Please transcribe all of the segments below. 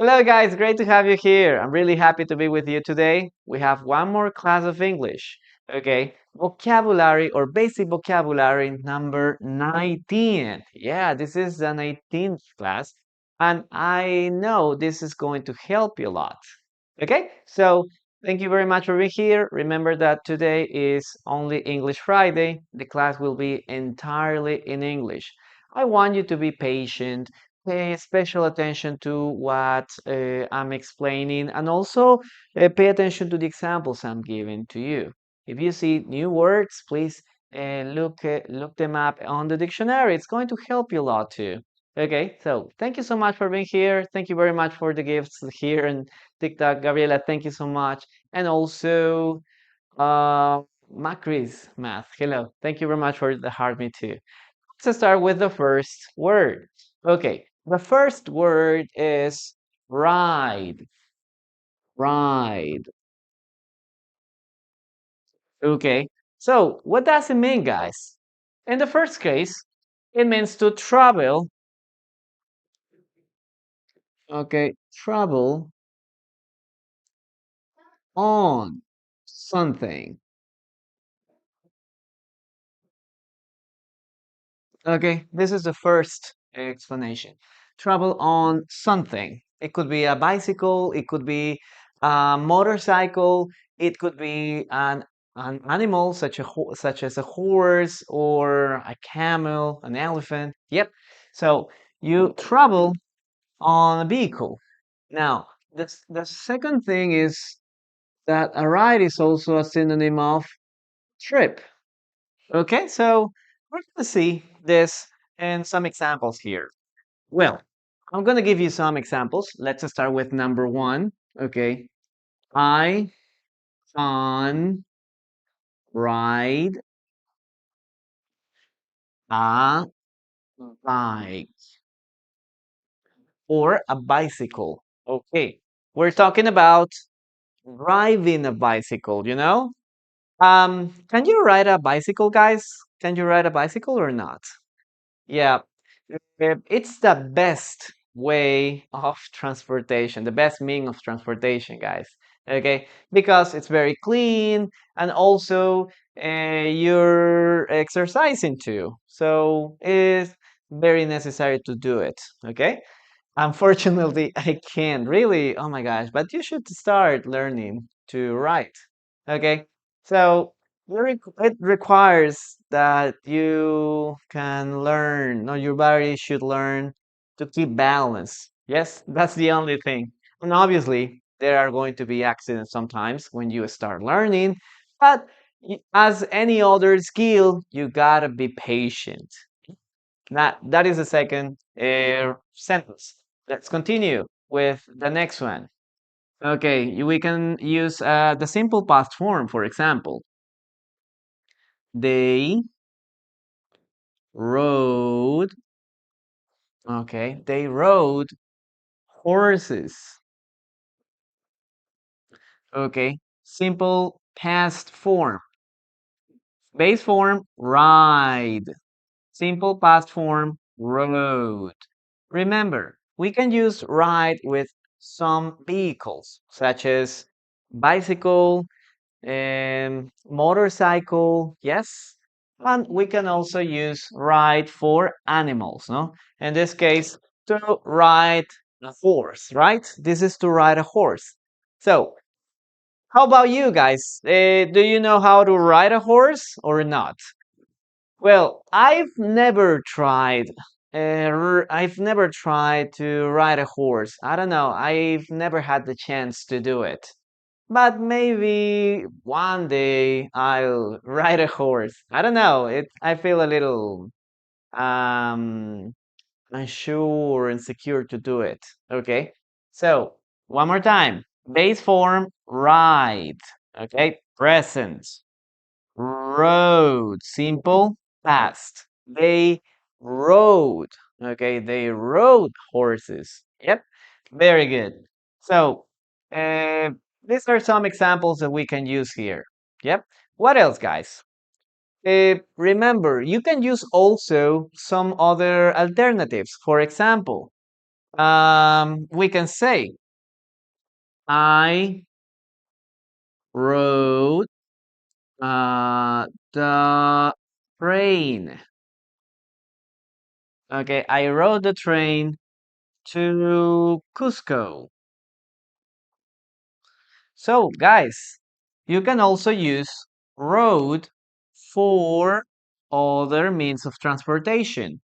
Hello, guys. Great to have you here. I'm really happy to be with you today. We have one more class of English. Okay, vocabulary or basic vocabulary number 19. Yeah, this is the 19th class, and I know this is going to help you a lot. Okay, so thank you very much for being here. Remember that today is only English Friday. The class will be entirely in English. I want you to be patient, pay special attention to what I'm explaining, and also pay attention to the examples I'm giving to you. If you see new words, please look them up on the dictionary. It's going to help you a lot too. Okay, so thank you so much for being here. Thank you very much for the gifts here and Tik Tok. Gabriela, thank you so much. And also, uh, Macris Math. Hello. Thank you very much for the heart me too. Let's start with the first word. Okay, the first word is ride. Ride. Okay, so what does it mean, guys? In the first case, it means to travel. Okay, travel on something. Okay, this is the first explanation. Travel on something. It could be a bicycle, it could be a motorcycle, it could be an animal such as a horse or a camel, an elephant. Yep. So you travel on a vehicle. Now, the second thing is that a ride is also a synonym of trip. Okay, so we're going to see this and some examples here. Well, I'm going to give you some examples. Let's start with number one. Okay, I can ride a bike or a bicycle. Okay, we're talking about driving a bicycle, you know? Can you ride a bicycle, guys? Can you ride a bicycle or not? Yeah, it's the best way of transportation, the best mean of transportation, guys. Okay, because it's very clean and also you're exercising too. So it's very necessary to do it. Okay. Unfortunately, I can't really. Oh my gosh, but you should start learning to write. Okay. So it requires that you can learn, or your body should learn to keep balance. Yes, that's the only thing. And obviously, there are going to be accidents sometimes when you start learning, but as any other skill, you gotta be patient. That is the second sentence. Let's continue with the next one. Okay, we can use the simple past form, for example. They rode, okay, they rode horses. Okay, simple past form. Base form, ride. Simple past form, rode. Remember, we can use ride with some vehicles, such as bicycle, motorcycle, yes. And we can also use ride for animals, no? In this case, to ride a horse, right? This is to ride a horse. So, how about you guys? Do you know how to ride a horse or not? Well, I've never tried to ride a horse. I don't know. I've never had the chance to do it. But maybe one day I'll ride a horse. I don't know. I feel a little um unsure and secure to do it. Okay. So one more time. Base form, ride. Okay. Present. Rode. Simple. Past. They rode. Okay. They rode horses. Yep. Very good. So, uh, these are some examples that we can use here. Yep. What else, guys? Remember, you can use also some other alternatives. For example, We can say, I rode the train. Okay, I rode the train to Cusco. So, guys, you can also use road for other means of transportation.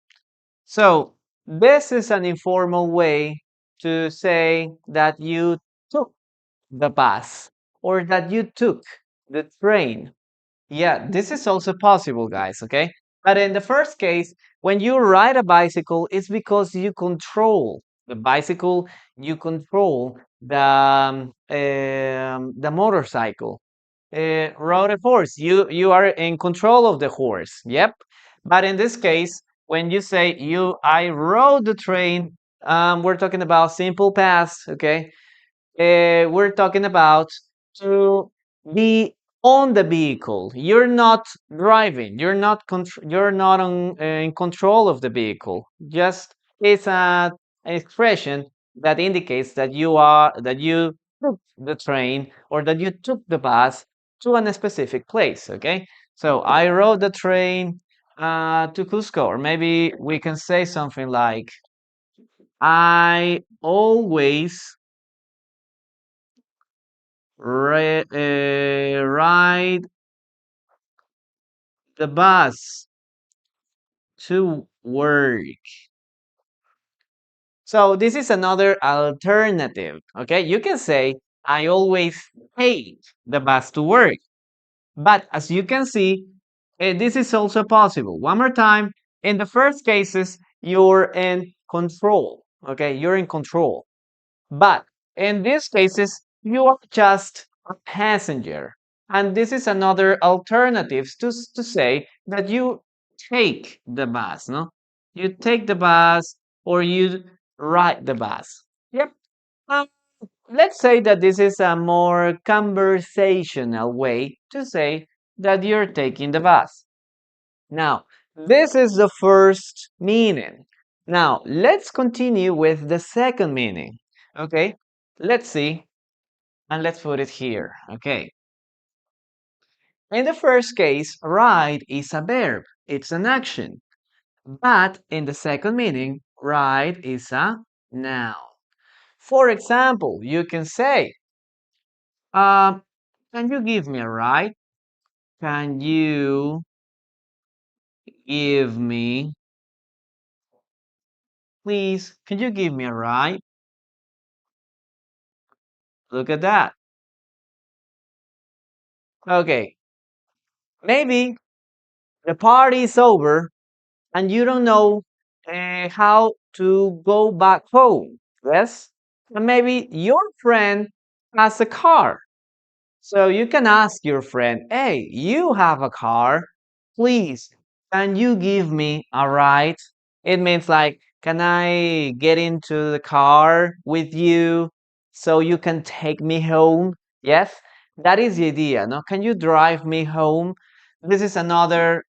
So, this is an informal way to say that you took the bus or that you took the train. Yeah, this is also possible, guys, okay? But in the first case, when you ride a bicycle, it's because you control the bicycle, you control the motorcycle. Rode a horse, you are in control of the horse. Yep. But in this case, when you say I rode the train, we're talking about simple past, okay? We're talking about to be on the vehicle. You're not driving. You're not in control of the vehicle. Just it's an expression that indicates that you took the train or that you took the bus to a specific place. Okay, so I rode the train to Cusco, or maybe we can say something like, I always ride the bus to work. So this is another alternative. Okay, you can say, I always take the bus to work. But as you can see, this is also possible. One more time. In the first cases, you're in control. Okay, you're in control. But in these cases, you are just a passenger. And this is another alternative to say that you take the bus, no? You take the bus or you ride the bus. Yep. Um, let's say that this is a more conversational way to say that you're taking the bus. Now, this is the first meaning. Now, let's continue with the second meaning. Okay, let's see, and let's put it here. Okay, in the first case, ride is a verb, it's an action. But in the second meaning, ride is a noun. For example, you can say, uh, can you give me a ride? Can you give me, please, can you give me a ride? Look at that. Okay, maybe the party is over and you don't know how to go back home. Yes? And maybe your friend has a car. So you can ask your friend, hey, you have a car. Please, can you give me a ride? It means like, can I get into the car with you so you can take me home? Yes? That is the idea. No? Can you drive me home? This is another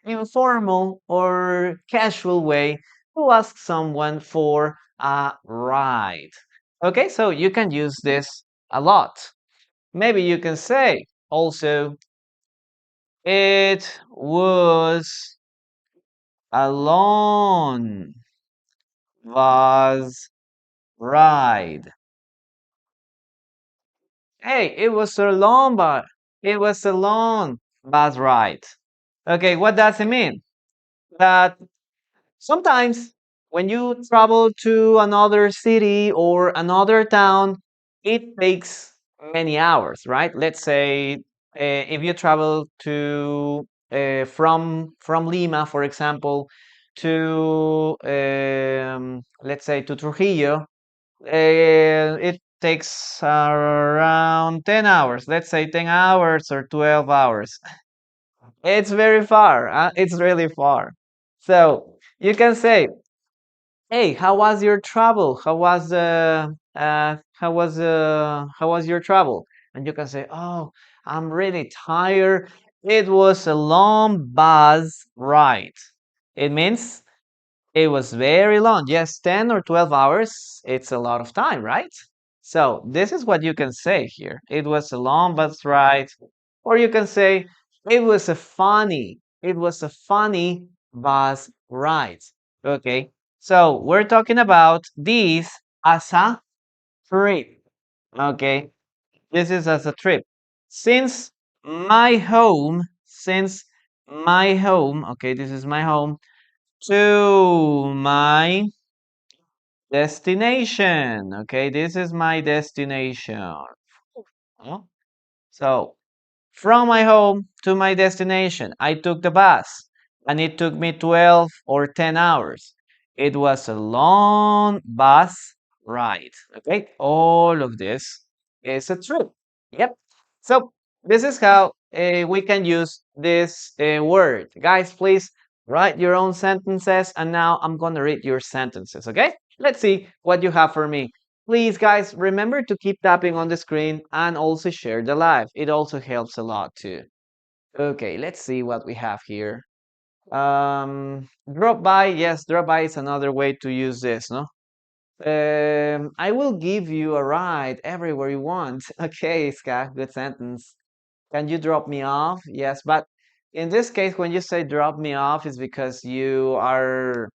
informal or casual way to ask someone for a ride. Okay, so you can use this a lot. Maybe you can say also, it was a long bus ride. Hey, it was a long bus ride. Okay, what does it mean? That sometimes when you travel to another city or another town, it takes many hours, right? Let's say if you travel to from Lima, for example, to let's say to Trujillo, it takes around 10 hours. Let's say 10 hours or 12 hours. It's very far. It's really far. So you can say, hey, how was your travel? How was your travel? And you can say, oh, I'm really tired. It was a long bus ride. It means It was very long. Yes, 10 or 12 hours. It's a lot of time, right? So this is what you can say here. It was a long bus ride. Or you can say, it was a funny bus ride. Okay. So we're talking about this as a trip. Okay. This is as a trip. Since since my home, okay, this is my home, to my destination. Okay, this is my destination. Oh, so from my home to my destination, I took the bus and it took me 12 or 10 hours. It was a long bus ride. Okay, all of this is a trip. Yep. So this is how we can use this word. Guys, please write your own sentences. And now I'm going to read your sentences. Okay, let's see what you have for me. Please, guys, remember to keep tapping on the screen and also share the live. It also helps a lot too. Okay, let's see what we have here. Drop by. Yes, drop by is another way to use this, no? I will give you a ride everywhere you want. Okay, Ska, good sentence. Can you drop me off? Yes, but in this case, when you say drop me off, is because you are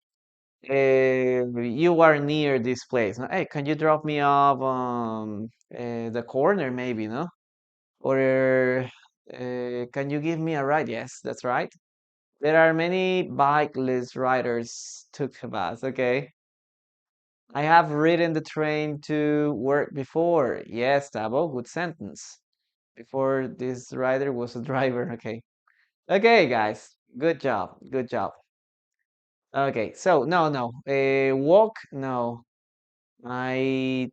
near this place. No? Hey, can you drop me off the corner maybe, no? Or can you give me a ride? Yes, that's right. There are many bikeless riders took a bus. Okay. I have ridden the train to work before. Yes, Tabo, good sentence. Before this rider was a driver. Okay. Okay, guys. Good job. Good job. Okay, so no. Walk, no. I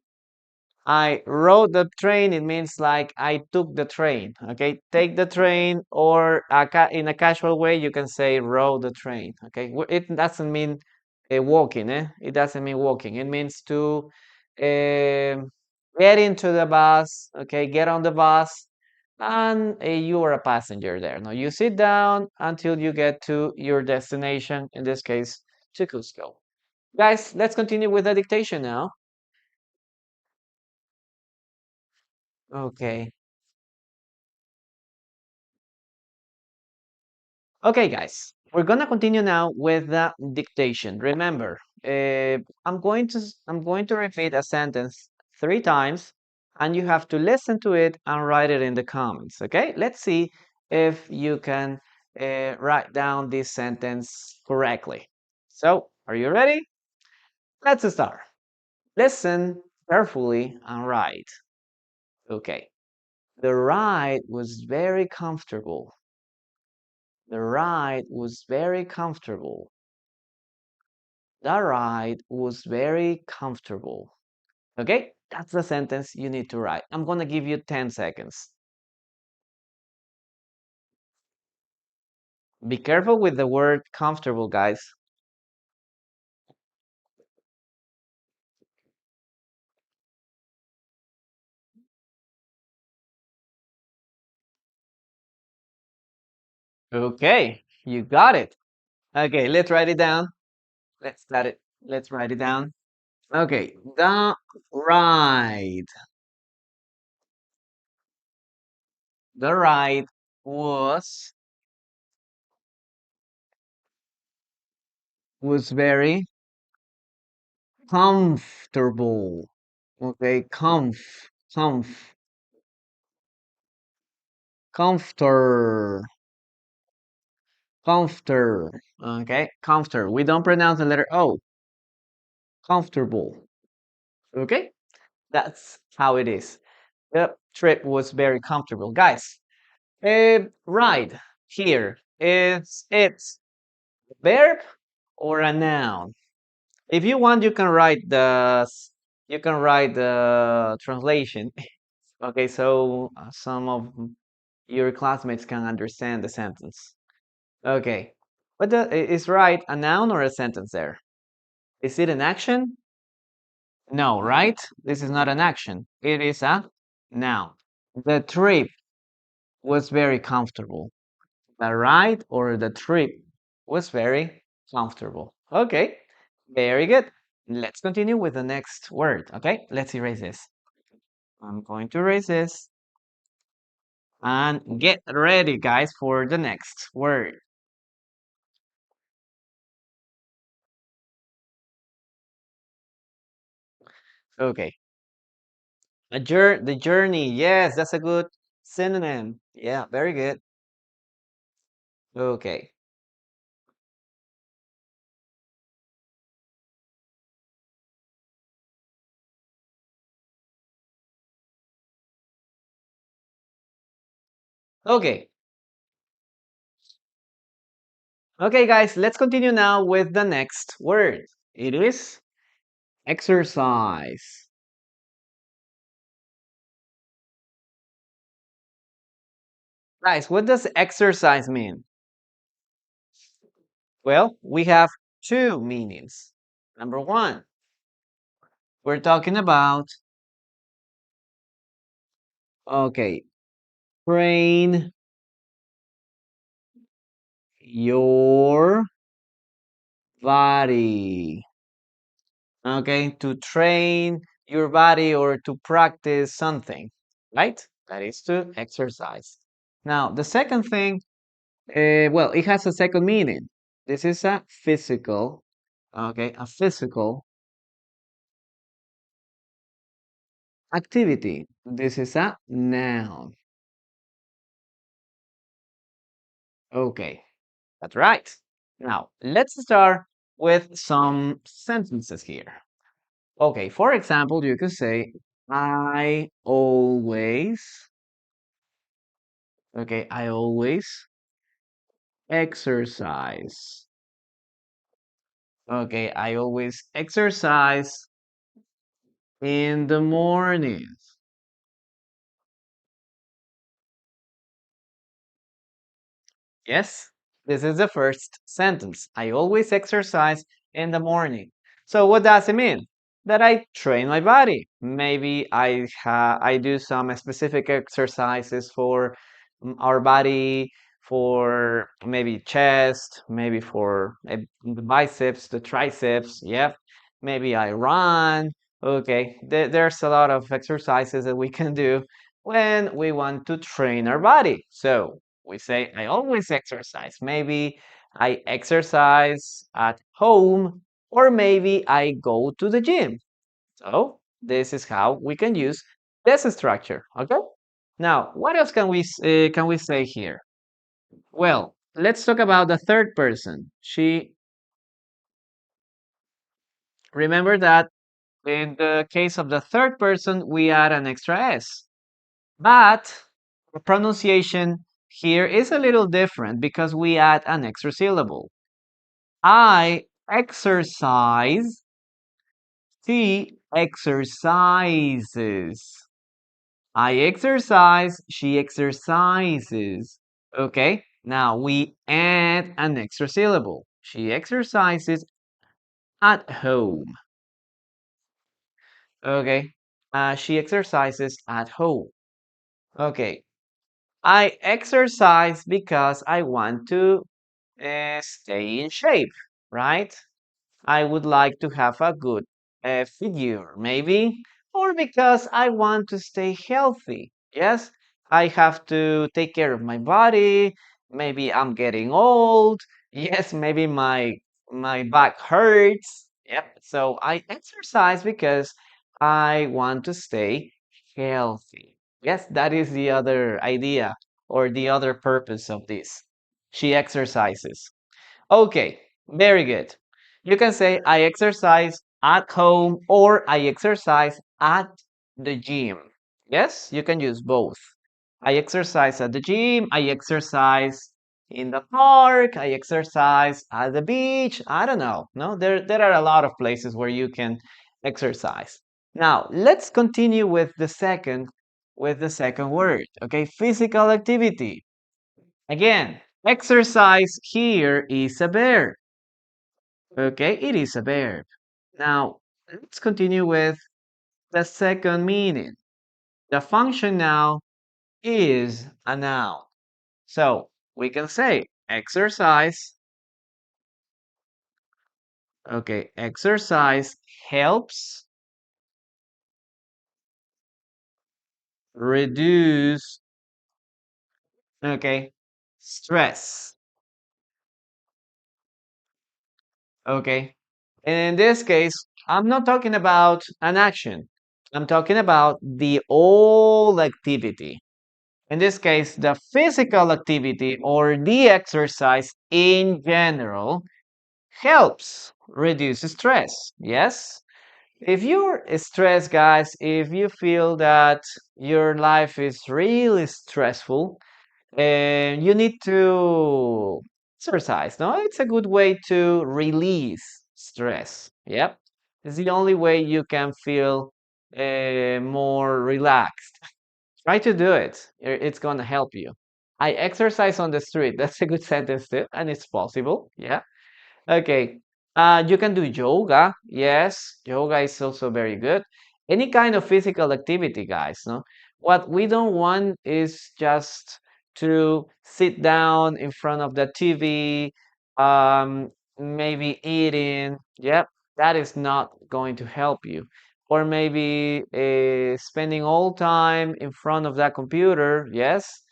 I rode the train. It means like I took the train. Okay, take the train, or in a casual way, you can say rode the train. Okay, it doesn't mean walking. It doesn't mean walking. It means to get into the bus. Okay, get on the bus, and you are a passenger there. No, you sit down until you get to your destination. In this case, to Cusco. Guys, let's continue with the dictation now. Okay. Okay, guys, we're gonna continue now with the dictation. Remember, I'm going to repeat a sentence 3 times, and you have to listen to it and write it in the comments. Okay, let's see if you can write down this sentence correctly. So, are you ready? Let's start. Listen carefully and write. Okay, the ride was very comfortable. The ride was very comfortable. The ride was very comfortable. Okay, that's the sentence you need to write. I'm gonna give you 10 seconds. Be careful with the word comfortable, guys. Okay, you got it. Okay, let's write it down. Let's start it. Let's write it down. Okay, the ride. The ride was very comfortable. Okay, comforter, comforter. Okay, comforter. We don't pronounce the letter O. Comfortable. Okay, that's how it is. The trip was very comfortable, guys. Ride here is it's a verb or a noun. If you want, you can write the translation. Okay, so some of your classmates can understand the sentence. Okay. Is right a noun or a sentence there? Is it an action? No, right? This is not an action. It is a noun. The trip was very comfortable. The ride or the trip was very comfortable. Okay. Very good. Let's continue with the next word. Okay, let's erase this. I'm going to erase this and get ready, guys, for the next word. Okay, the journey. Yes, that's a good synonym. Yeah, very good. Okay, okay, okay, guys. Let's continue now with the next word. It is exercise. Guys, what does exercise mean? Well, we have two meanings. Number one, we're talking about, okay, train your body. Okay, to train your body or to practice something, right? That is to exercise. Now, the second thing, well, it has a second meaning. This is a physical, okay, a physical activity. This is a noun. Okay, that's right. Now, let's start with some sentences here. Okay, for example, you could say, I always, okay, I always exercise. Okay, I always exercise in the mornings. Yes, this is the first sentence. I always exercise in the morning. So what does it mean? That I train my body. Maybe I do some specific exercises for our body, for maybe chest, maybe for the biceps, the triceps. Yep. Maybe I run. Okay. There's a lot of exercises that we can do when we want to train our body. So we say, I always exercise. Maybe I exercise at home, or maybe I go to the gym. So this is how we can use this structure. Okay. Now, what else can we say here? Well, let's talk about the third person. She remember that in the case of the third person, we add an extra s. But the pronunciation here is a little different because we add an extra syllable. I exercise, she exercises. I exercise, she exercises. Okay, now we add an extra syllable. She exercises at home. Okay, she exercises at home. Okay, I exercise because I want to stay in shape, right? I would like to have a good figure, maybe, or because I want to stay healthy. Yes, I have to take care of my body. Maybe I'm getting old. Yes, maybe my back hurts. Yep. So I exercise because I want to stay healthy. Yes, that is the other idea or the other purpose of this. She exercises. Okay, very good. You can say I exercise at home or I exercise at the gym. Yes, you can use both. I exercise at the gym, I exercise in the park, I exercise at the beach. I don't know. No, there are a lot of places where you can exercise. Now, let's continue with the second word. Okay, physical activity. Again, exercise here is a verb. Okay, it is a verb. Now, let's continue with the second meaning. The function now is a noun. So we can say exercise Okay, exercise helps reduce, okay, stress. Okay. And in this case, I'm not talking about an action. I'm talking about the whole activity. In this case, the physical activity or the exercise in general helps reduce stress. Yes? If you're stressed, guys, if you feel that your life is really stressful, and you need to exercise. No, it's a good way to release stress. Yep, it's the only way you can feel more relaxed. Try to do it. It's gonna help you. I exercise on the street. That's a good sentence too, and it's possible. Yeah. Okay. You can do yoga. Yes, yoga is also very good. Any kind of physical activity, guys. No, what we don't want is just to sit down in front of the TV, maybe eating. Yep, that is not going to help you. Or maybe spending all time in front of that computer. Yes,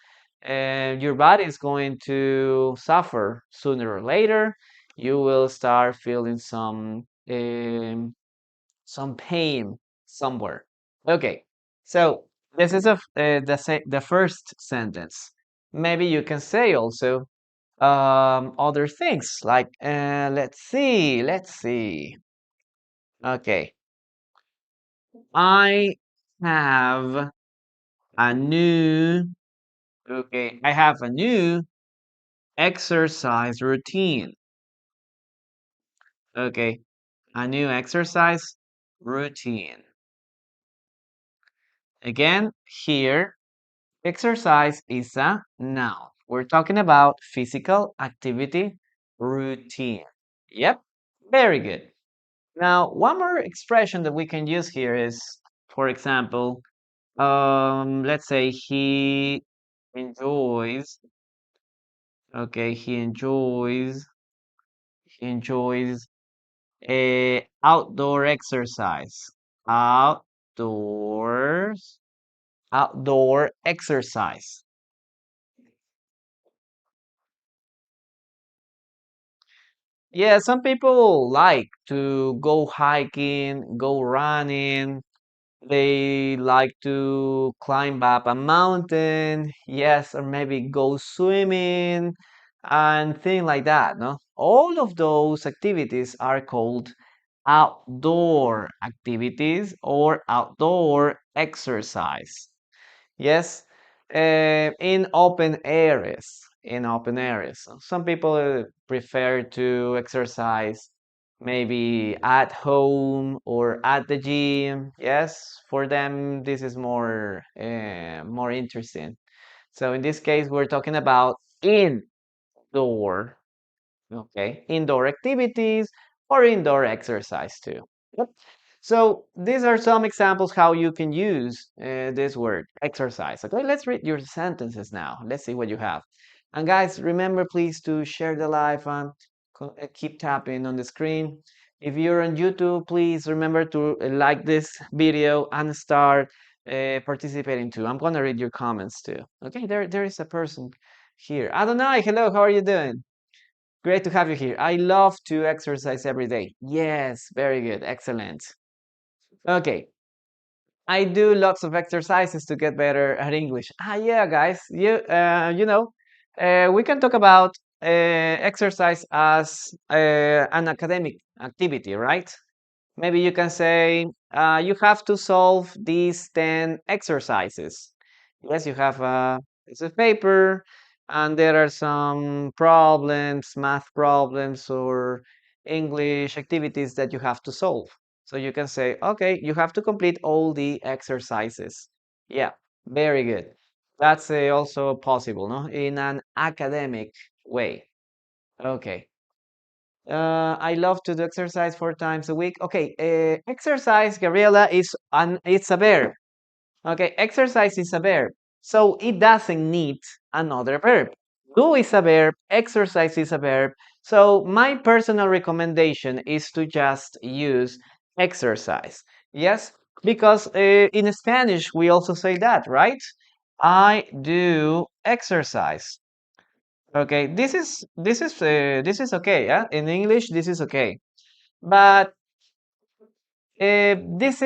and your body is going to suffer sooner or later. You will start feeling some pain somewhere. Okay, so this is the first sentence. Maybe you can say also other things like let's see. Okay, I have a new I have a new exercise routine. Okay, a new exercise routine. Again, here, exercise is a noun. We're talking about physical activity routine. Yep, very good. Now, one more expression that we can use here is, for example, let's say enjoys, he enjoys a outdoor exercise. Outdoors, outdoor exercise. Yeah, some people like to go hiking, go running. They like to climb up a mountain, yes, or maybe go swimming and things like that, no? All of those activities are called outdoor activities or outdoor exercise. Yes, in open areas. In open areas. Some people prefer to exercise maybe at home or at the gym. Yes, for them this is more interesting. So in this case, we're talking about indoor, okay, indoor activities or indoor exercise too. Yep. So these are some examples how you can use this word exercise. Okay, let's read your sentences now. Let's see what you have. And guys, remember please to share the live and keep tapping on the screen. If you're on YouTube, please remember to like this video and start participating too. I'm gonna read your comments too. Okay, there is a person here. Adonai, hello, how are you doing? Great to have you here. I love to exercise every day. Yes, very good. Excellent. Okay. I do lots of exercises to get better at English. Yeah, guys. We can talk about exercise as an academic activity, right? Maybe you can say you have to solve these 10 exercises. Yes, you have a piece of paper, and there are some problems, math problems, or English activities that you have to solve. So you can say, okay, you have to complete all the exercises. Yeah, very good. That's also possible, no? In an academic way. Okay. I love to do exercise 4 times a week. Okay, exercise, Gabriela, it's a verb. Okay, exercise is a verb. So it doesn't need another verb. Do is a verb, exercise is a verb. So my personal recommendation is to just use exercise. Yes, because in Spanish we also say that, right? I do exercise. Okay, this is okay. Yeah, in English this is okay, but this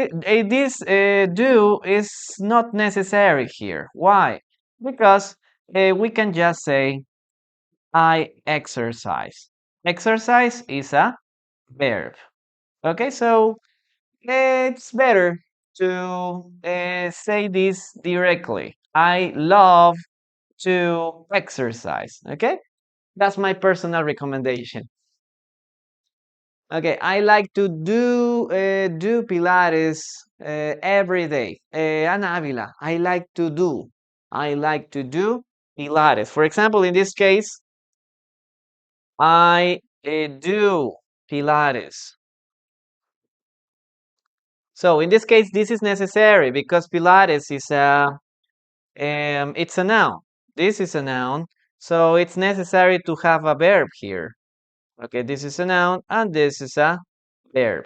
do is not necessary here. Why? Because we can just say I exercise. Exercise is a verb. Okay, so it's better to say this directly. I love to exercise. Okay, that's my personal recommendation. Okay, I like to do Pilates every day. Ana Avila, I like to do. I like to do Pilates. For example, in this case, I do Pilates. So in this case, this is necessary because Pilates is it's a noun. This is a noun, so it's necessary to have a verb here. Okay, this is a noun and this is a verb.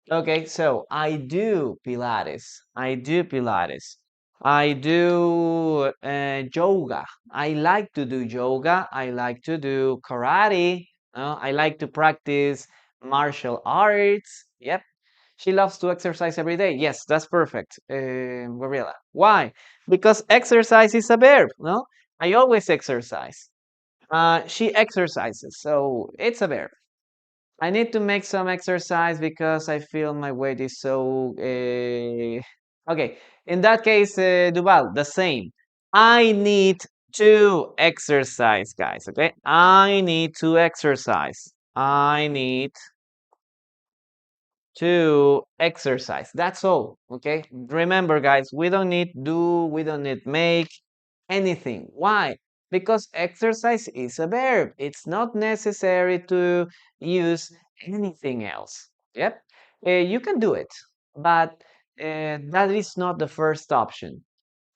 Okay, so I do Pilates. I do Pilates. I do yoga. I like to do yoga. I like to do karate. I like to practice martial arts. Yep. She loves to exercise every day. Yes, that's perfect, Gabriela. Why? Because exercise is a verb. No, I always exercise. She exercises, so it's a verb. I need to make some exercise because I feel my weight is so. Okay, in that case, Duval, the same. I need to exercise, guys. Okay, I need to exercise. I need to exercise. That's all. Okay, remember, guys, we don't need do, we don't need make anything. Why? Because exercise is a verb. It's not necessary to use anything else. Yep. You can do it, but that is not the first option.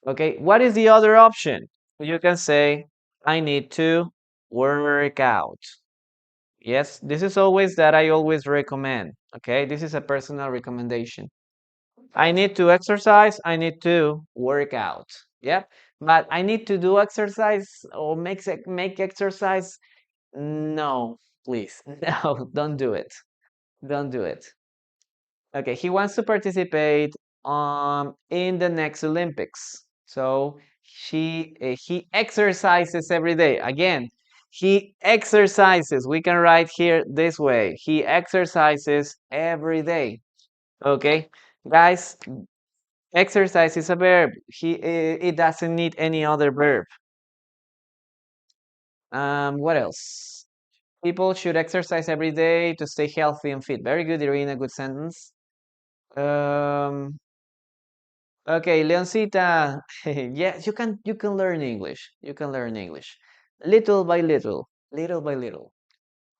Okay. What is the other option? You can say, I need to work out. Yes, this is always that I always recommend. Okay. This is a personal recommendation. I need to exercise. I need to work out. Yep. But I need to do exercise or make exercise. No, please. No, don't do it. Don't do it. Okay, he wants to participate in the next Olympics. So he exercises every day. Again, he exercises. We can write here this way. He exercises every day. Okay, guys, exercise is a verb. It doesn't need any other verb. What else? People should exercise every day to stay healthy and fit. Very good, Irina. Good sentence. Um, okay, Leoncita. Yes, you can learn English. You can learn English. Little by little. Little by little.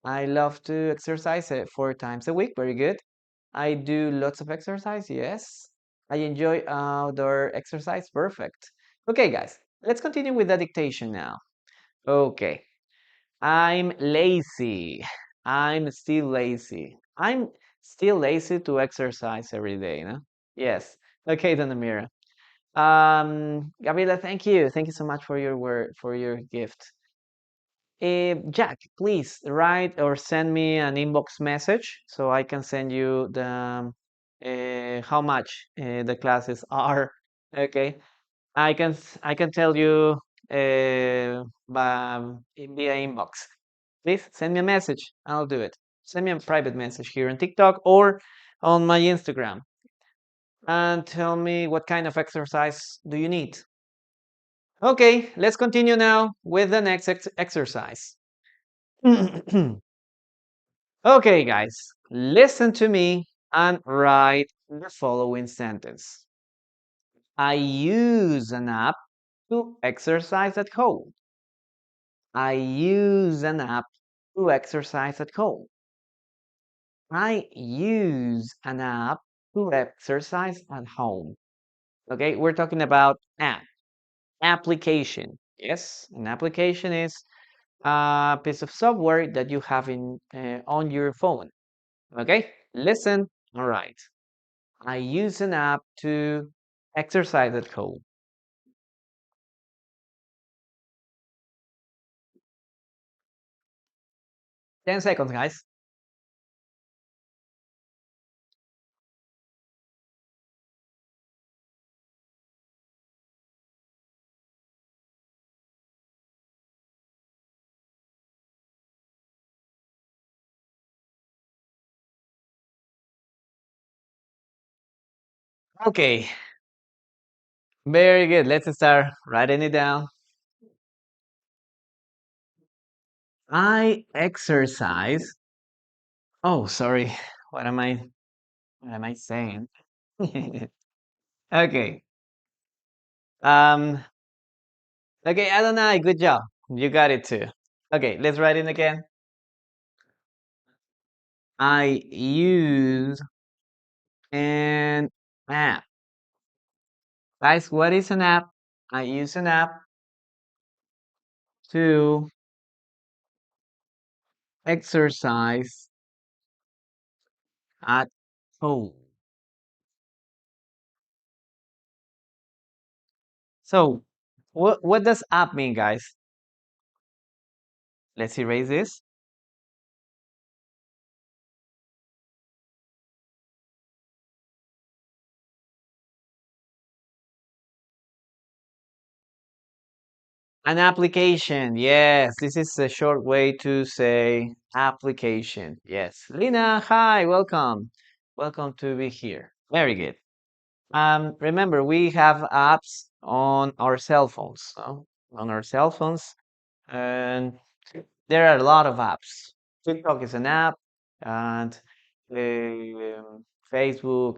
I love to exercise 4 times a week. Very good. I do lots of exercise. Yes. I enjoy outdoor exercise. Perfect. Okay, guys. Let's continue with the dictation now. Okay. I'm lazy. I'm still lazy. I'm still lazy to exercise every day, no? Yes. Okay, then Amira. Gabriela, thank you. Thank you so much for your word, for your gift. Jack, please write or send me an inbox message so I can send you the how much the classes are. Okay, I can tell you via inbox. Please send me a message. I'll do it. Send me a private message here on TikTok or on my Instagram and tell me what kind of exercise do you need. Okay, let's continue now with the next exercise. Okay, guys, listen to me and write the following sentence. I use an app to exercise at home. I use an app to exercise at home. I use an app to exercise at home. Okay, we're talking about app, application. Yes, an application is a piece of software that you have in on your phone. Okay, listen. All right. I use an app to exercise at home. 10 seconds, guys. Okay, very good. Let's start writing it down. I exercise. Oh, sorry. What am I? What am I saying? Okay. Um. Okay, Adonai, good job. You got it too. Okay, let's write it again. I use an app. Guys, what is an app? I use an app to exercise at home. So, what does app mean, guys? Let's erase this. An application. Yes, this is a short way to say application. Yes. Lina, hi, welcome. Welcome to be here. Very good. Remember, we have apps on our cell phones, no? On our cell phones, and there are a lot of apps. TikTok is an app, and Facebook.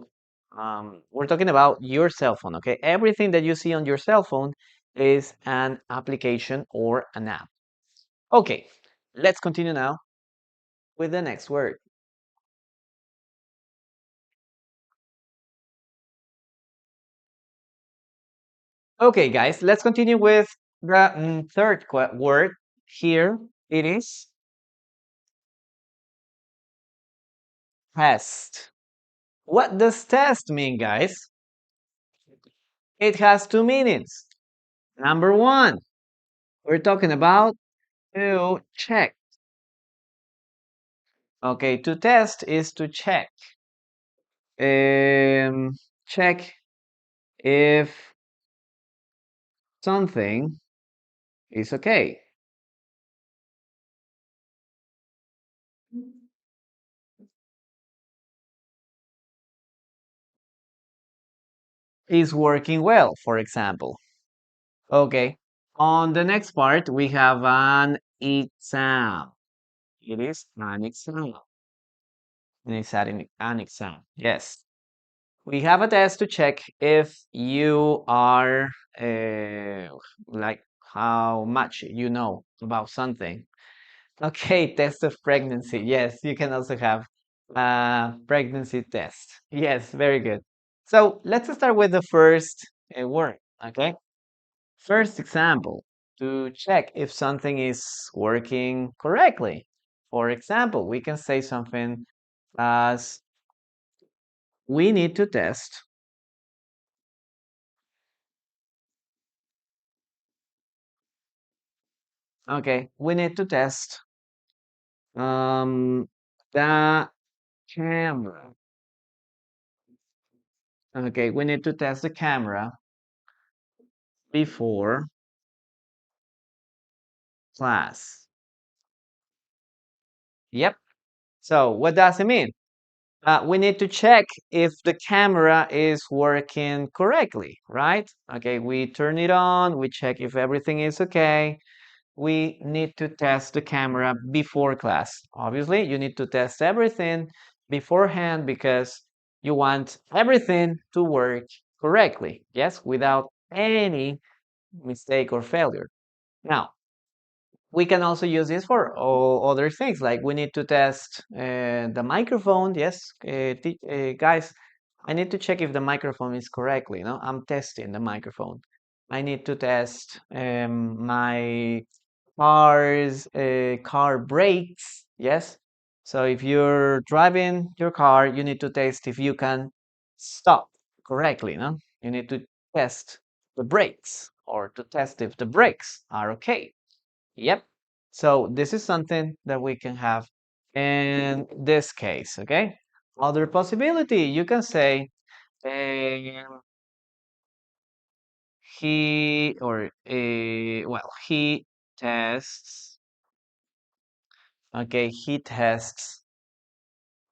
We're talking about your cell phone, okay? Everything that you see on your cell phone is an application or an app. Okay, let's continue now with the next word. Okay, guys, let's continue with the third word here. It is test. What does test mean, guys? It has two meanings. Number one, we're talking about to check. Okay, to test is to check. Check if something is okay. Is working well, for example. Okay. On the next part, we have an exam. It is an exam. An exam. Yes. We have a test to check if you are like how much you know about something. Okay, test of pregnancy. Yes, you can also have a pregnancy test. Yes, very good. So let's start with the first word. Okay, first example to check if something is working correctly. For example, we can say something as we need to test. Okay, we need to test the camera. Okay, we need to test the camera before class. Yep. So what does it mean? We need to check if the camera is working correctly, right? Okay, we turn it on, we check if everything is okay. We need to test the camera before class. Obviously, you need to test everything beforehand because you want everything to work correctly, yes, without any mistake or failure. Now, we can also use this for all other things, like we need to test the microphone. Yes, guys, I need to check if the microphone is correctly. No, I'm testing the microphone. I need to test my car brakes. Yes. So if you're driving your car, you need to test if you can stop correctly, no? You need to test the brakes or to test if the brakes are okay. Yep. So this is something that we can have in this case, okay? Other possibility, you can say um, he tests, okay, he tests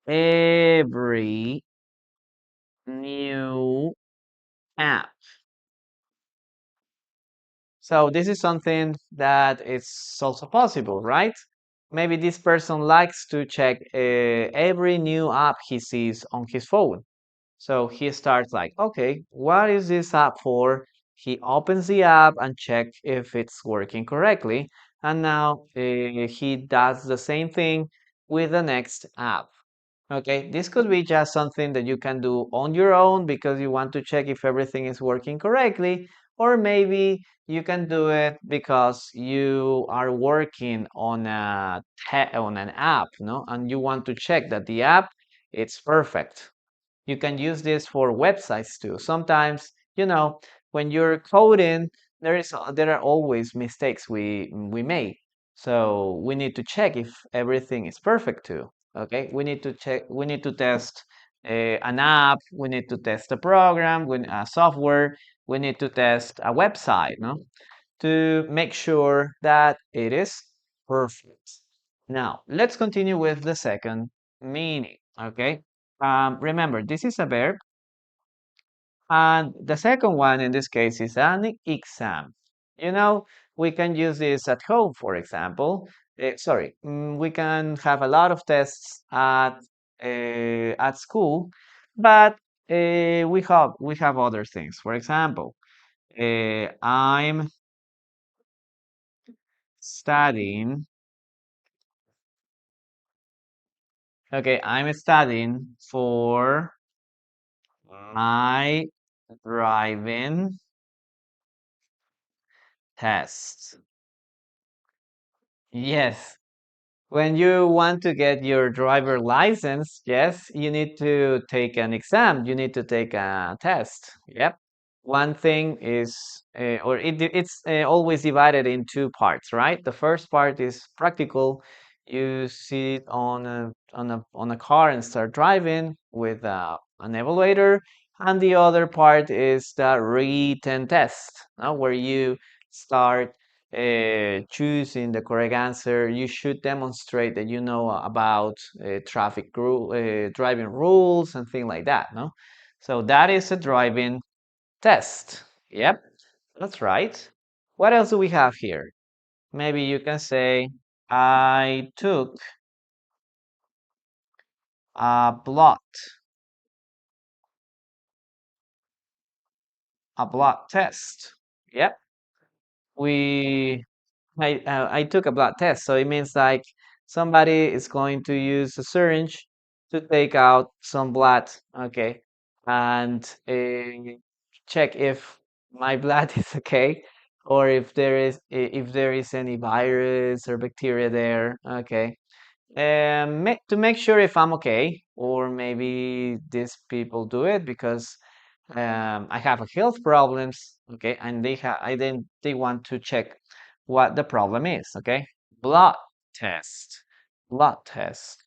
every new app. So this is something that is also possible, right? Maybe this person likes to check every new app he sees on his phone. So he starts like, okay, what is this app for? He opens the app and checks if it's working correctly. And now he does the same thing with the next app. Okay, this could be just something that you can do on your own because you want to check if everything is working correctly, or maybe you can do it because you are working on on an app, no, and you want to check that the app it's perfect. You can use this for websites too. Sometimes, when you're coding, there are always mistakes we make. So we need to check if everything is perfect too. Okay, we need to check. We need to test an app. We need to test a program, a software. We need to test a website, no, to make sure that it is perfect. Now, let's continue with the second meaning. Okay. Remember, this is a verb, and the second one in this case is an exam. You know, we can use this at home, for example. We can have a lot of tests at school, but we have other things. For example, I'm studying. Okay, I'm studying for my driving test. Yes, when you want to get your driver license, yes, you need to take an exam. You need to take a test. Yep. One thing is, it's always divided in two parts, right? The first part is practical. You sit on a car and start driving with an evaluator, and the other part is the written test, where you start choosing the correct answer. You should demonstrate that you know about driving rules and things like that, no? So that is a driving test. Yep, that's right. What else do we have here? Maybe you can say, I took a blood test. Yep, we I took a blood test, so it means like somebody is going to use a syringe to take out some blood, okay, and check if my blood is okay, or if there is any virus or bacteria there, okay. To make sure if I'm okay, or maybe these people do it because I have a health problems, okay, and they want to check what the problem is, okay. Blood test, blood test.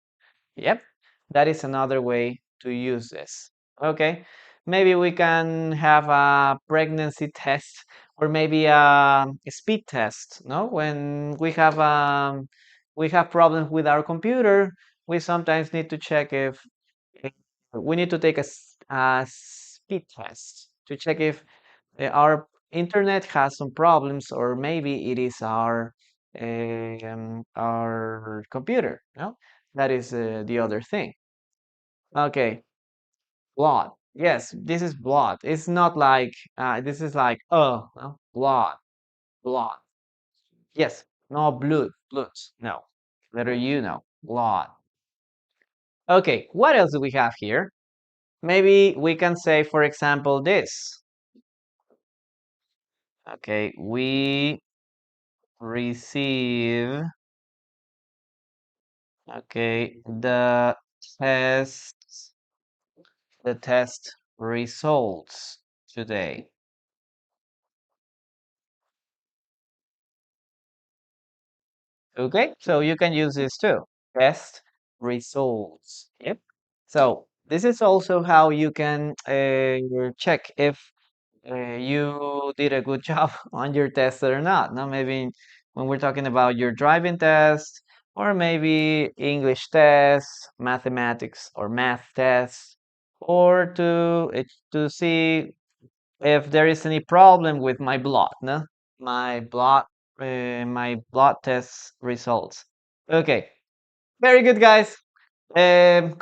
Yep, that is another way to use this. Okay, maybe we can have a pregnancy test or maybe a speed test. No, when we have problems with our computer, we sometimes need to check if we need to take a speed test to check if our internet has some problems or maybe it is our computer. No, that is the other thing. Okay, blood. Yes, this is blood. It's not like this is like no? Blood, blood. Yes, no blood. No, letter U. No, blood. Okay, what else do we have here? Maybe we can say, for example, this. Okay, we receive, okay, test, the test results today. Okay, so you can use this too. Test results. Yep. So this is also how you can check if you did a good job on your test or not. Now, maybe when we're talking about your driving test, or maybe English test, mathematics or math test, or to see if there is any problem with my blot, no? My blot test results. Okay, very good, guys. Take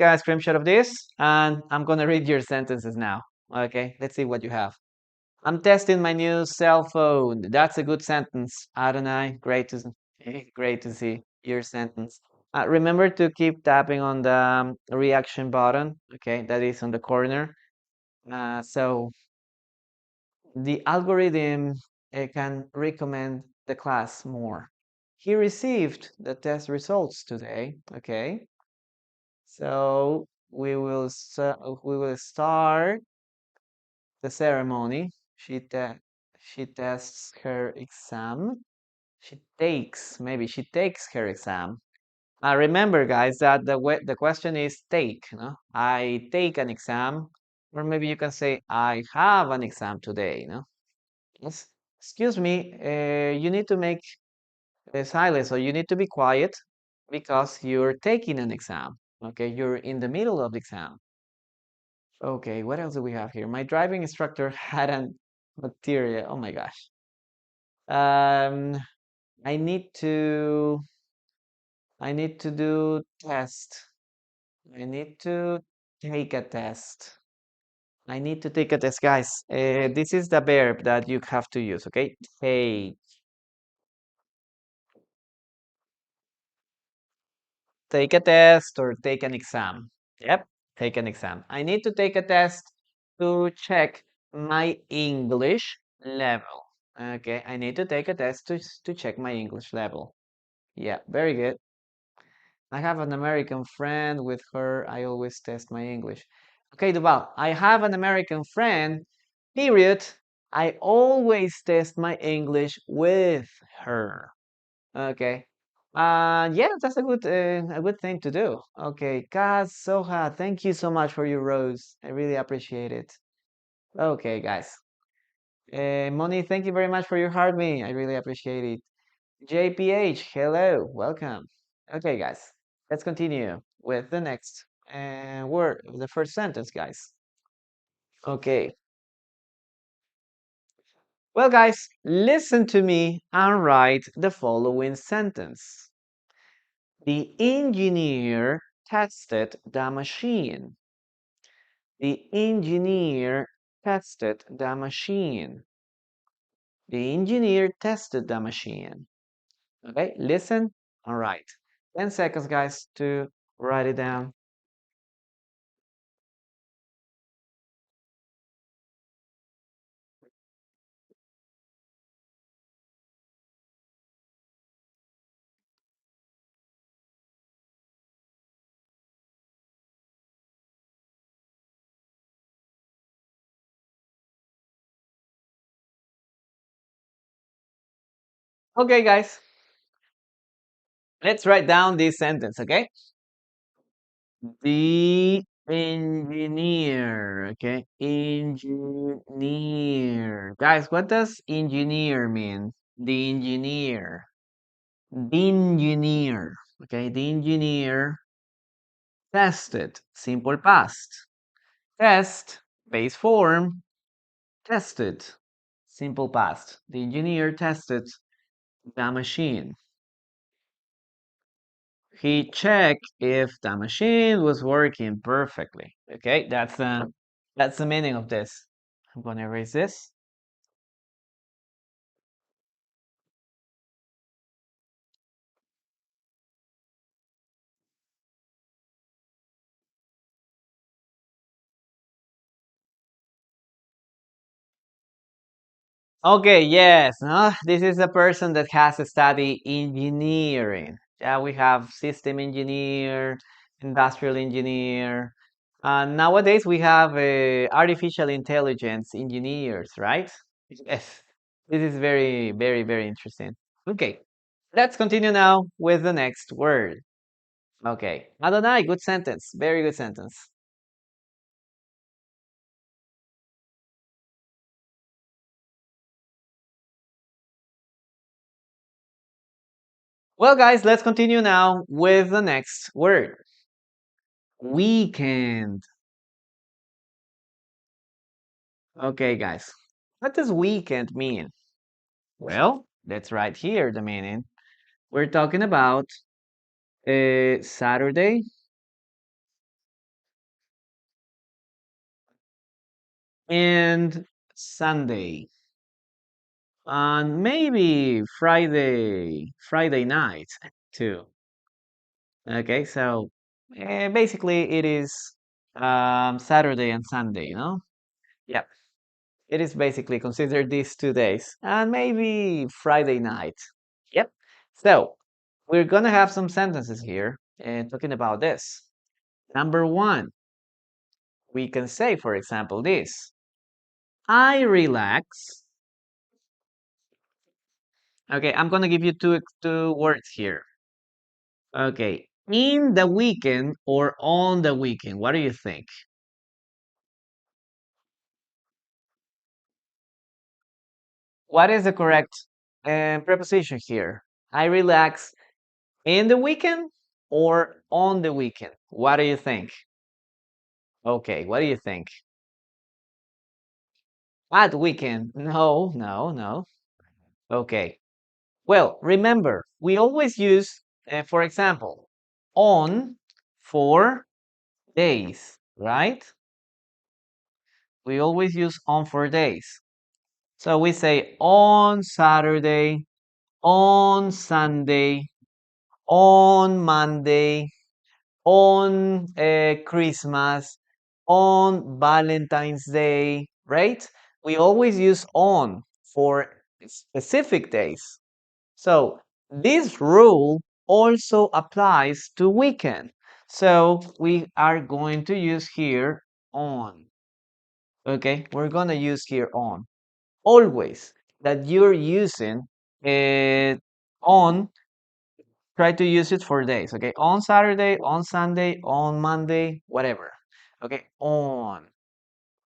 a screenshot of this, and I'm gonna read your sentences now. Okay, let's see what you have. I'm testing my new cell phone. That's a good sentence, Adonai. Great to see your sentence. Remember to keep tapping on the reaction button. Okay, that is on the corner. So the algorithm can recommend the class more. He received the test results today. Okay, so we will start the ceremony. She tests her exam. She takes her exam. Remember, guys, that the question is take. No, I take an exam, or maybe you can say I have an exam today. No, yes. Excuse me. You need to make silence, so you need to be quiet because you're taking an exam. Okay, you're in the middle of the exam. Okay, what else do we have here? My driving instructor had an material. Oh my gosh. Um, I need to I need to do test. I need to take a test. I need to take a test, guys. This is the verb that you have to use, okay? Take a test or take an exam. Yep, take an exam. I need to take a test to check my English level. Okay, I need to take a test to check my English level. Yeah, very good. I have an American friend. With her, I always test my English. Okay, Duval, I have an American friend, period. I always test my English with her. Okay. Yeah, that's a good thing to do. Okay, Kaz Soha, thank you so much for your rose. I really appreciate it. Okay, guys. Moni, thank you very much for your heart me. I really appreciate it. JPH, hello, welcome. Okay, guys, let's continue with the next word, the first sentence, guys. Okay. Well, guys, listen to me and write the following sentence. The engineer tested the machine. The engineer tested the machine. The engineer tested the machine. Okay, listen. All right. 10 seconds, guys, to write it down. Okay, guys, let's write down this sentence, okay? The engineer, okay? Engineer. Guys, what does engineer mean? The engineer. The engineer, okay? The engineer tested, simple past. Test, base form, tested, simple past. The engineer tested the machine. He checked if the machine was working perfectly. Okay, that's the meaning of this. I'm gonna erase this. Okay, yes. No, this is a person that has studied engineering. Yeah, we have system engineer, industrial engineer. Nowadays we have artificial intelligence engineers, right? Yes. This is very, very, very interesting. Okay, let's continue now with the next word. Okay, Adonai, good sentence. Very good sentence. Well, guys, let's continue now with the next word. Weekend. Okay, guys, what does weekend mean? Well, that's right here, the meaning. We're talking about Saturday and Sunday, and maybe Friday night too. Okay, so basically it is Saturday and Sunday, you know? Yep, it is basically considered these 2 days, and maybe Friday night. Yep. So we're gonna have some sentences here and talking about this. Number one, we can say, for example, this. I relax. Okay, I'm gonna give you two words here. Okay, in the weekend or on the weekend. What do you think? What is the correct preposition here? I relax in the weekend or on the weekend? What do you think? Okay, what do you think? At weekend? No, no, no. Okay. Well, remember, we always use, for example, on for days, right? We always use on for days. So we say on Saturday, on Sunday, on Monday, on Christmas, on Valentine's Day, right? We always use on for specific days. So this rule also applies to weekend. So we are going to use here on. Okay, we're gonna use here on. Always that you're using it on, try to use it for days. Okay, on Saturday, on Sunday, on Monday, whatever. Okay, on.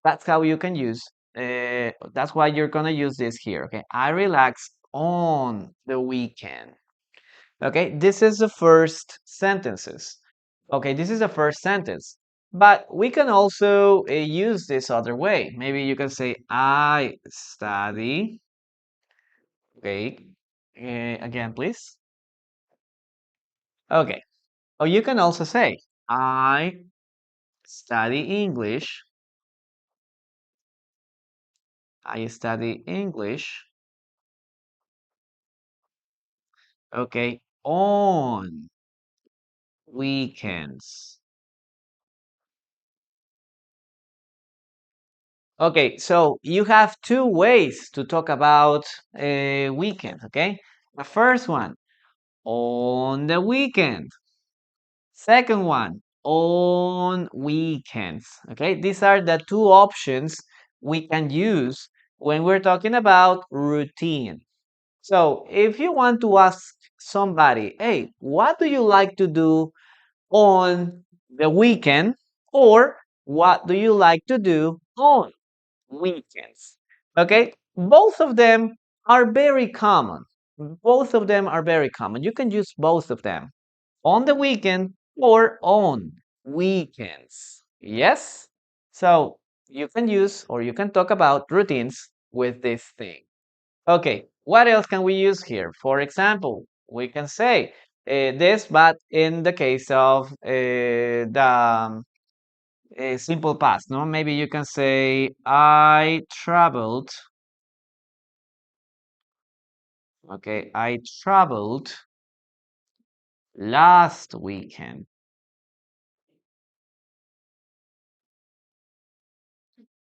That's how you can use. That's why you're gonna use this here. Okay, I relax on the weekend. Okay, this is the first sentences. Okay, this is the first sentence. But we can also use this other way. Maybe you can say, I study. Okay, again, please. Okay. Oh, you can also say, I study English. I study English. Okay, on weekends. Okay, so you have two ways to talk about weekends, okay? The first one, on the weekend. Second one, on weekends, okay? These are the two options we can use when we're talking about routine. So if you want to ask somebody, hey, what do you like to do on the weekend? Or what do you like to do on weekends? Okay, both of them are very common. Both of them are very common. You can use both of them on the weekend or on weekends. Yes? So you can use or you can talk about routines with this thing. Okay, what else can we use here? For example, we can say this, but in the case of the simple past, no? Maybe you can say, I traveled. Okay, I traveled last weekend.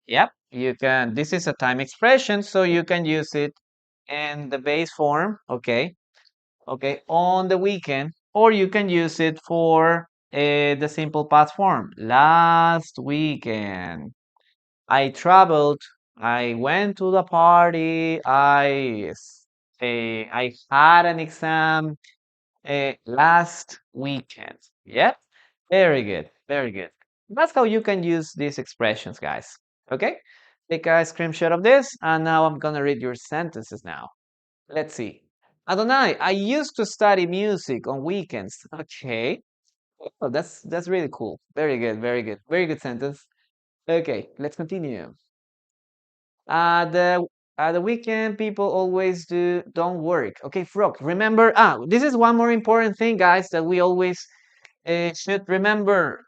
Yep, You can, this is a time expression, so you can use it in the base form, okay? Okay, on the weekend, or you can use it for the simple past form. Last weekend, I traveled. I went to the party. I had an exam last weekend. Yep, very good, very good. That's how you can use these expressions, guys. Okay, take a screenshot of this, and now I'm gonna read your sentences now. Let's see. Adonai, I used to study music on weekends. Okay. Oh, that's really cool. Very good, very good. Very good sentence. Okay, let's continue. The the weekend people always don't work. Okay, Frog, remember, this is one more important thing, guys, that we always should remember.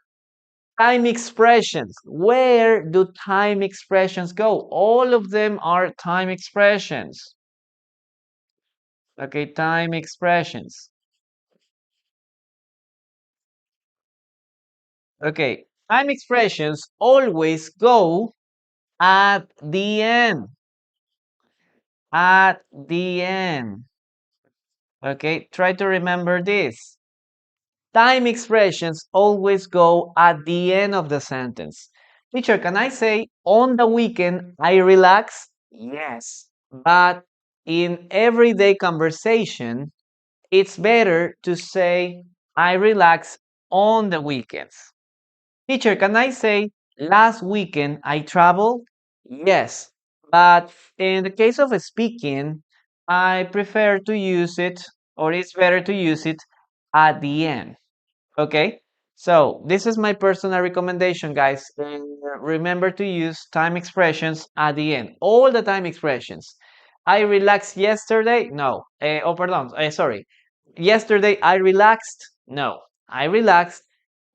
Time expressions. Where do time expressions go? All of them are time expressions. Okay, time expressions. Okay, time expressions always go at the end. At the end. Okay, try to remember this. Time expressions always go at the end of the sentence. Teacher, can I say on the weekend I relax? Yes. But in everyday conversation, it's better to say I relax on the weekends. Teacher, can I say last weekend I traveled? Yes, but in the case of speaking, I prefer to use it, or it's better to use it at the end. Okay, so this is my personal recommendation, guys. Remember to use time expressions at the end. All the time expressions. I relaxed yesterday. No. Oh, pardon. Sorry. Yesterday I relaxed. No. I relaxed.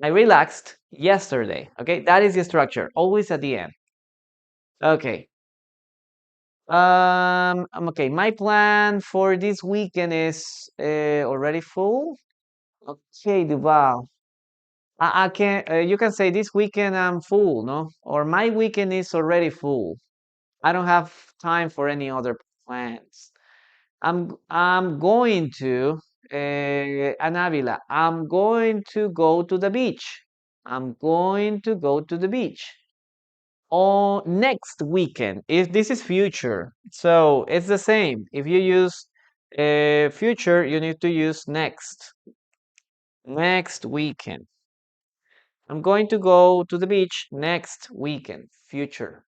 I relaxed yesterday. Okay, that is the structure. Always at the end. Okay. Okay. My plan for this weekend is already full. Okay, Duval. I can you can say this weekend I'm full, no? Or my weekend is already full. I don't have time for any other plans. I'm going to Anavila. I'm going to go to the beach. I'm going to go to the beach on next weekend. If this is future, so it's the same. If you use future, you need to use next. Next weekend. I'm going to go to the beach next weekend. Future.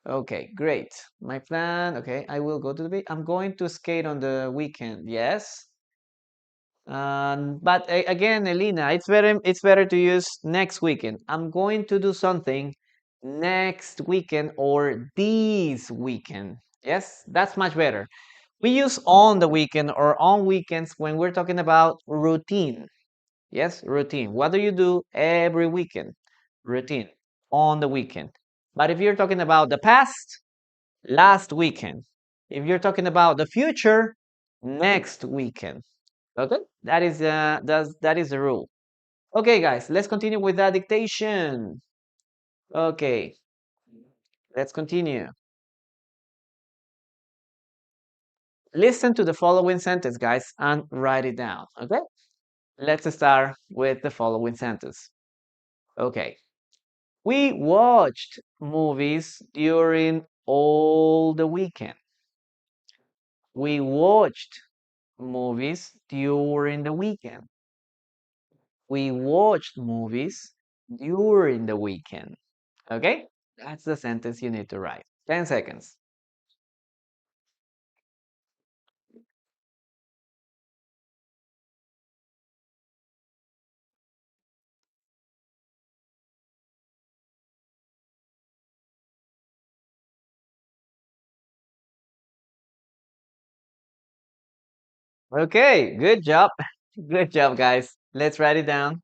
Okay, great. My plan. Okay, I will go to the beach. I'm going to skate on the weekend. Yes. But again, Elena, it's better to use next weekend. I'm going to do something next weekend or this weekend. Yes, that's much better. We use on the weekend or on weekends when we're talking about routine. Yes, routine. What do you do every weekend? Routine on the weekend. But if you're talking about the past, last weekend. If you're talking about the future, next weekend. Okay, that is the rule. Okay, guys, let's continue with that dictation. Okay, let's continue. Listen to the following sentence, guys, and write it down. Okay, let's start with the following sentence. Okay, we watched movies during all the weekend. We watched movies during the weekend. We watched movies during the weekend. Okay? That's the sentence you need to write. 10 seconds. Okay, good job. Good job, guys. Let's write it down.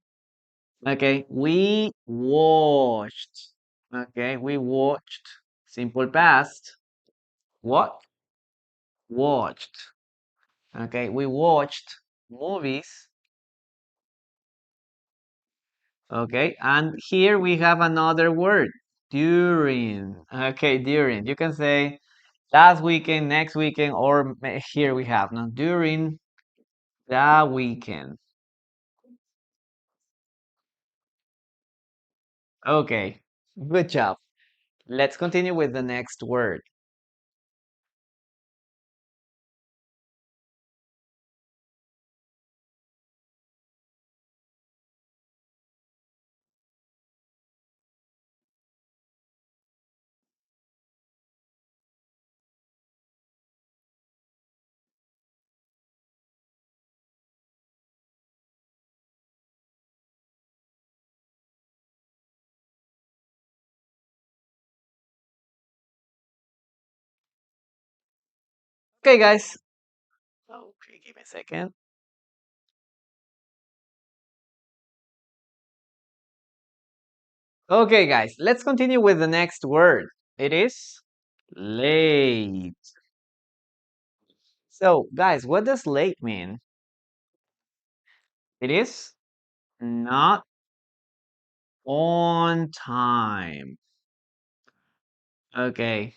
Okay, we watched. Okay, we watched. Simple past. What? Watched. Okay, we watched movies. Okay, and here we have another word. During. Okay, during. You can say last weekend, next weekend, or here we have no during the weekend. Okay, good job. Let's continue with the next word. Okay, guys. Okay, give me a second. Okay, guys, let's continue with the next word. It is late. So, guys, what does late mean? It is not on time. Okay,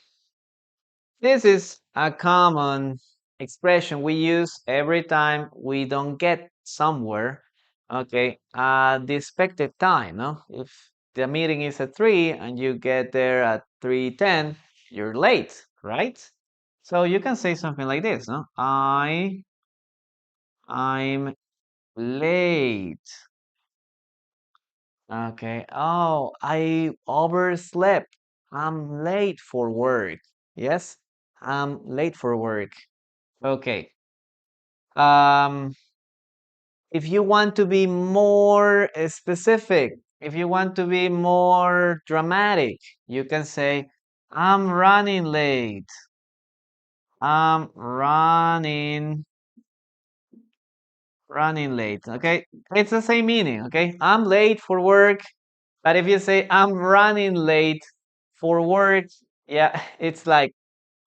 this is a common expression we use every time we don't get somewhere. Okay, the expected time, no? If the meeting is at 3 and you get there at 3:10, you're late, right? So you can say something like this, no? I'm late. Okay. Oh, I overslept. I'm late for work. Yes, I'm late for work. Okay. Um, if you want to be more specific, if you want to be more dramatic, you can say, I'm running late. I'm running late. Okay. It's the same meaning. Okay. I'm late for work. But if you say, I'm running late for work, yeah, it's like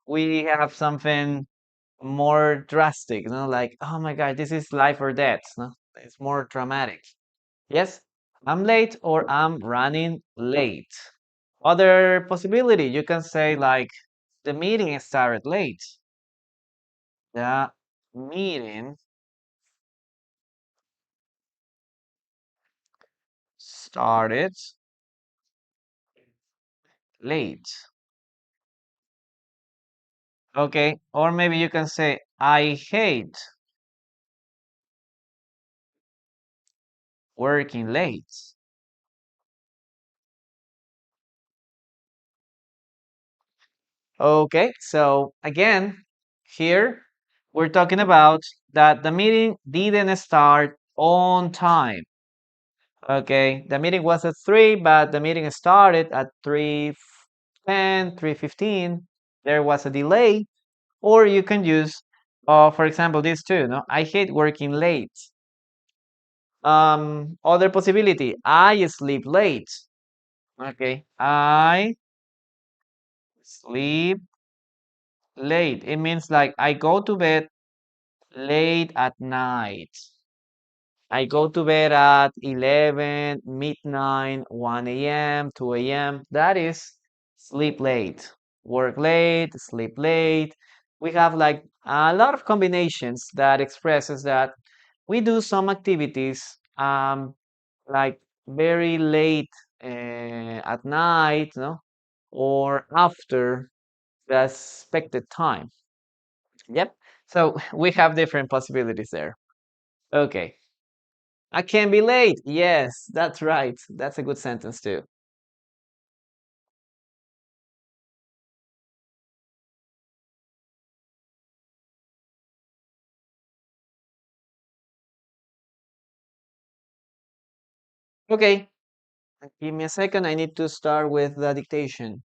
we have something more drastic, you know, like, oh my God, this is life or death. No? It's more dramatic. Yes, I'm late or I'm running late. Other possibility, you can say like the meeting started late. The meeting started late. Okay, or maybe you can say I hate working late. Okay, so again, here we're talking about that the meeting didn't start on time. Okay, the meeting was at 3, but the meeting started at 3:10, 3:15. There was a delay, or you can use, for example, this too. No, I hate working late. Other possibility, I sleep late. Okay, I sleep late. It means like I go to bed late at night. I go to bed at 11, midnight, 1 a.m., 2 a.m. That is sleep late. Work late, sleep late. We have like a lot of combinations that expresses that we do some activities like very late at night, no? Or after the expected time. Yep. So we have different possibilities there. Okay. I can be late. Yes, that's right. That's a good sentence too. Okay. Give me a second. I need to start with the dictation.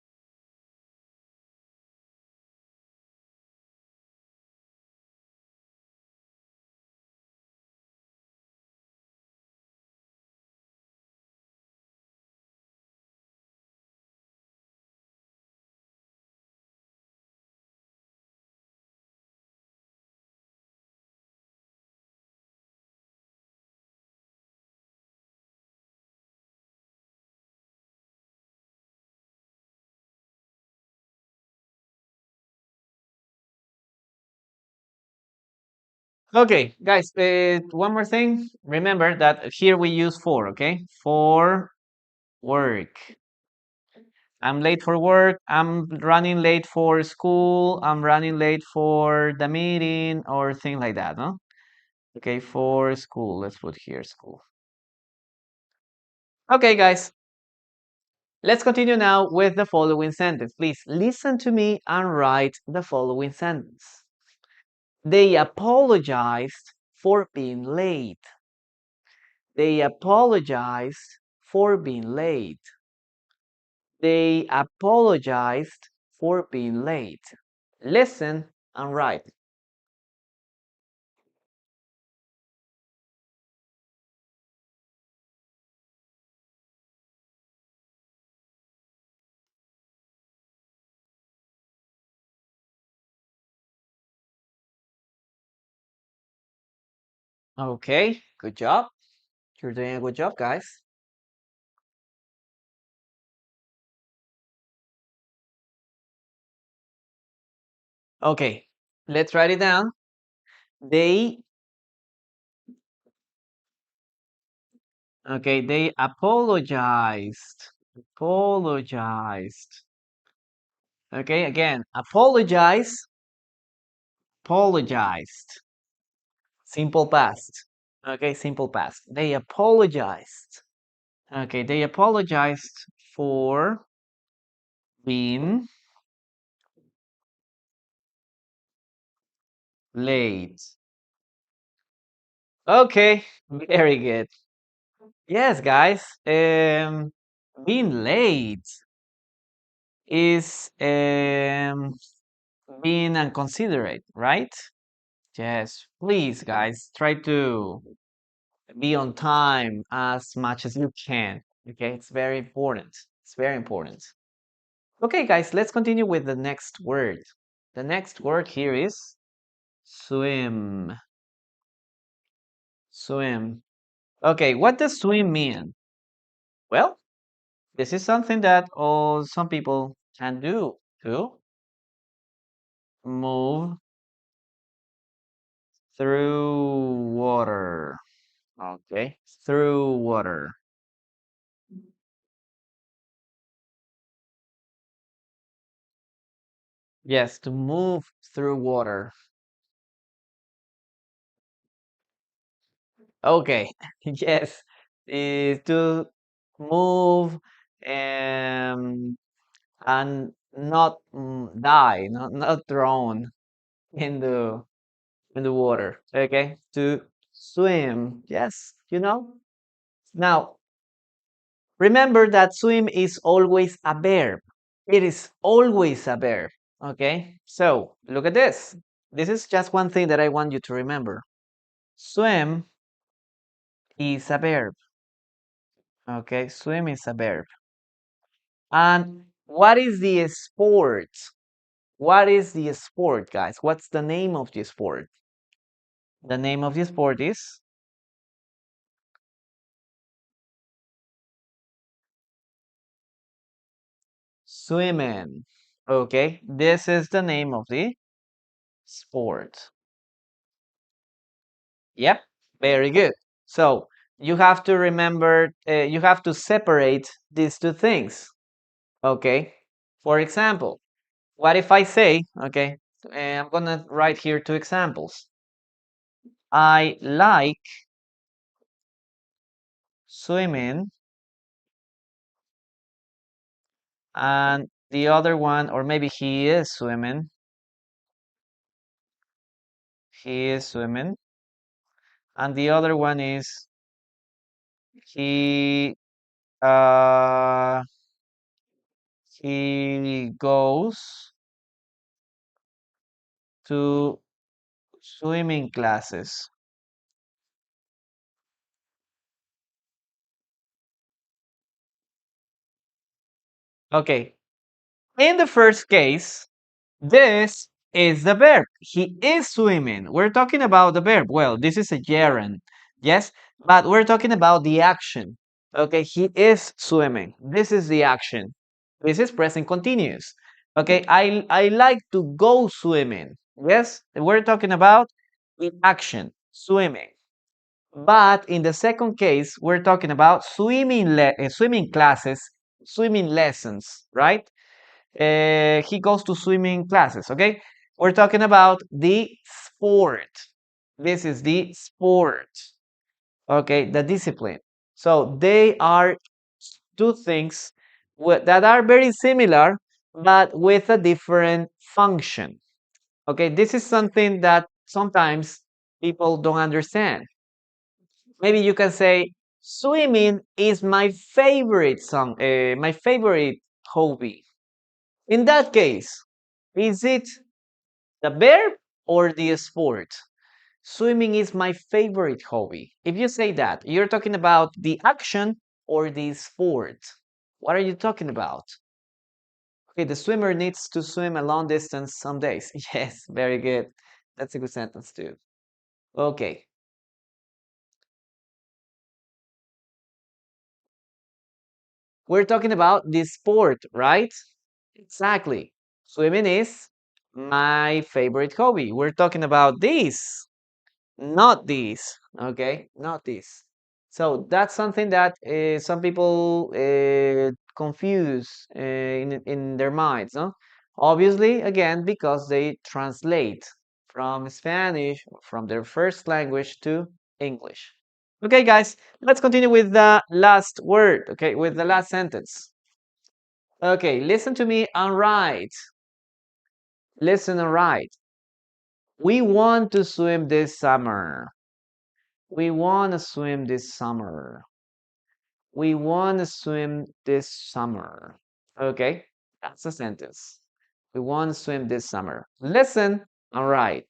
Okay, guys, one more thing. Remember that here we use for, okay? For work. I'm late for work. I'm running late for school. I'm running late for the meeting or thing like that, no? Okay, for school. Let's put here school. Okay, guys, let's continue now with the following sentence. Please listen to me and write the following sentence. They apologized for being late. They apologized for being late. They apologized for being late. Listen and write. Okay, good job. You're doing a good job, guys. Okay, let's write it down. They, okay, they apologized. Apologized. Okay, again, apologize, apologized. Simple past. Okay, simple past. They apologized. Okay, they apologized for being late. Okay, very good. Yes, guys. Being late is being inconsiderate, right? Yes, please, guys, try to be on time as much as you can. Okay, it's very important. It's very important. Okay, guys, let's continue with the next word. The next word here is swim. Swim. Okay, what does swim mean? Well, this is something that all some people can do to move through water. Okay, through water. Yes, to move through water. Okay, yes, is to move um, and not die, not drown in the water. Okay, to swim. Yes, you know. Now, remember that swim is always a verb. It is always a verb. Okay, so look at this. This is just one thing that I want you to remember. Swim is a verb. Okay, swim is a verb. And what is the sport? What is the sport, guys? What's the name of the sport? The name of the sport is swimming. Okay, this is the name of the sport. Yep, very good. So you have to remember, you have to separate these two things. Okay, for example, what if I say, okay, I'm gonna write here two examples. I like swimming, and the other one, or maybe he is swimming. He is swimming. And the other one is he uh he goes to swimming classes. Okay. In the first case, this is the verb. He is swimming. We're talking about the verb. Well, this is a gerund. Yes, but we're talking about the action. Okay, he is swimming. This is the action. This is present continuous. Okay, I like to go swimming. Yes, we're talking about in action, swimming. But in the second case, we're talking about swimming classes, swimming lessons, right? He goes to swimming classes, okay? We're talking about the sport. This is the sport, okay? The discipline. So they are two things that are very similar, but with a different function. Okay, this is something that sometimes people don't understand. Maybe you can say, swimming is my favorite my favorite hobby. In that case, is it the verb or the sport? Swimming is my favorite hobby. If you say that, you're talking about the action or the sport. What are you talking about? Okay, the swimmer needs to swim a long distance some days. Yes, very good. That's a good sentence too. Okay, we're talking about the sport, right? Exactly. Swimming is my favorite hobby. We're talking about this, not this. Okay, not this. So that's something that some people confuse in their minds, no? Obviously, again, because they translate from Spanish, from their first language to English. Okay, guys, let's continue with the last word, okay, with the last sentence. Okay, listen to me and write. Listen and write. We want to swim this summer. We want to swim this summer. We want to swim this summer. Okay, that's a sentence. We want to swim this summer. Listen and write.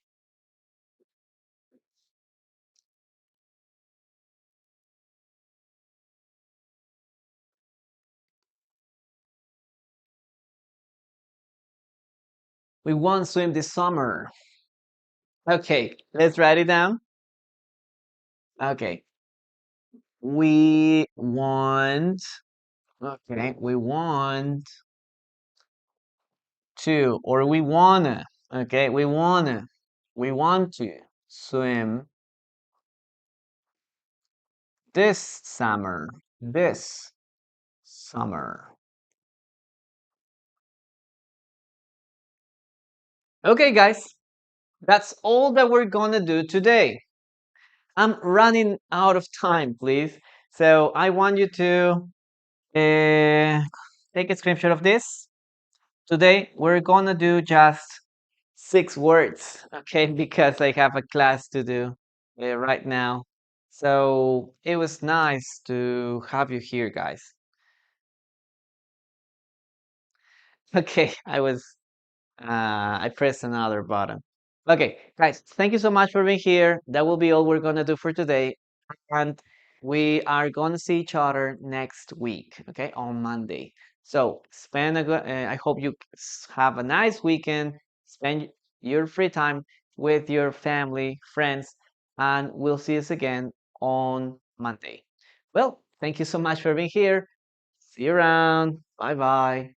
We want to swim this summer. Okay, let's write it down. Okay, we want. Okay, we want to, or we wanna. Okay, we wanna. We want to swim this summer. This summer. Okay, guys, that's all that we're gonna do today. I'm running out of time, please. So I want you to take a screenshot of this. Today, we're gonna do just 6 words, okay? Because I have a class to do right now. So it was nice to have you here, guys. Okay, I pressed another button. Okay, guys, thank you so much for being here. That will be all we're gonna do for today. And we are gonna see each other next week, okay, on Monday. So spend a good, I hope you have a nice weekend. Spend your free time with your family, friends, and we'll see us again on Monday. Well, thank you so much for being here. See you around. Bye bye.